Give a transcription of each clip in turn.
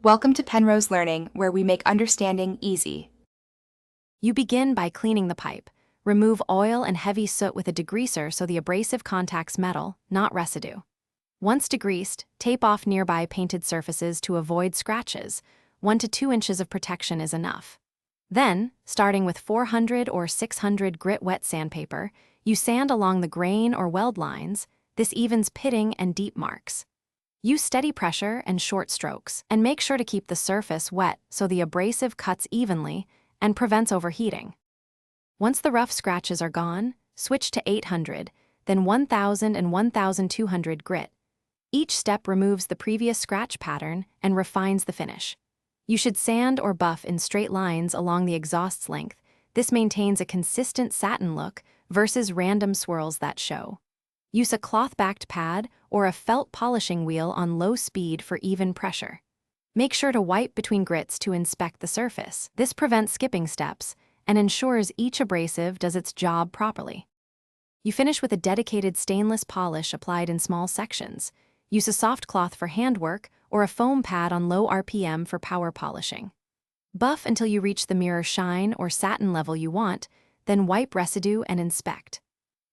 Welcome to Penrose Learning, where we make understanding easy. You begin by cleaning the pipe. Remove oil and heavy soot with a degreaser so the abrasive contacts metal, not residue. Once degreased, tape off nearby painted surfaces to avoid scratches. 1 to 2 inches of protection is enough. Then, starting with 400 or 600 grit wet sandpaper, you sand along the grain or weld lines. This evens pitting and deep marks. Use steady pressure and short strokes, and make sure to keep the surface wet so the abrasive cuts evenly and prevents overheating. Once the rough scratches are gone, switch to 800, then 1000 and 1200 grit. Each step removes the previous scratch pattern and refines the finish. You should sand or buff in straight lines along the exhaust's length. This maintains a consistent satin look versus random swirls that show. Use a cloth-backed pad or a felt polishing wheel on low speed for even pressure. Make sure to wipe between grits to inspect the surface. This prevents skipping steps and ensures each abrasive does its job properly. You finish with a dedicated stainless polish applied in small sections. Use a soft cloth for handwork or a foam pad on low RPM for power polishing. Buff until you reach the mirror shine or satin level you want, then wipe residue and inspect.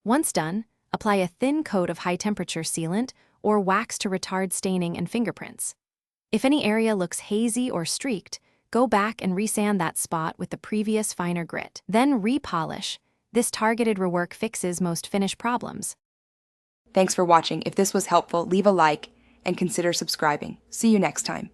Once done, apply a thin coat of high-temperature sealant or wax to retard staining and fingerprints. If any area looks hazy or streaked, go back and resand that spot with the previous finer grit. Then repolish. This targeted rework fixes most finish problems. Thanks for watching. If this was helpful, leave a like and consider subscribing. See you next time.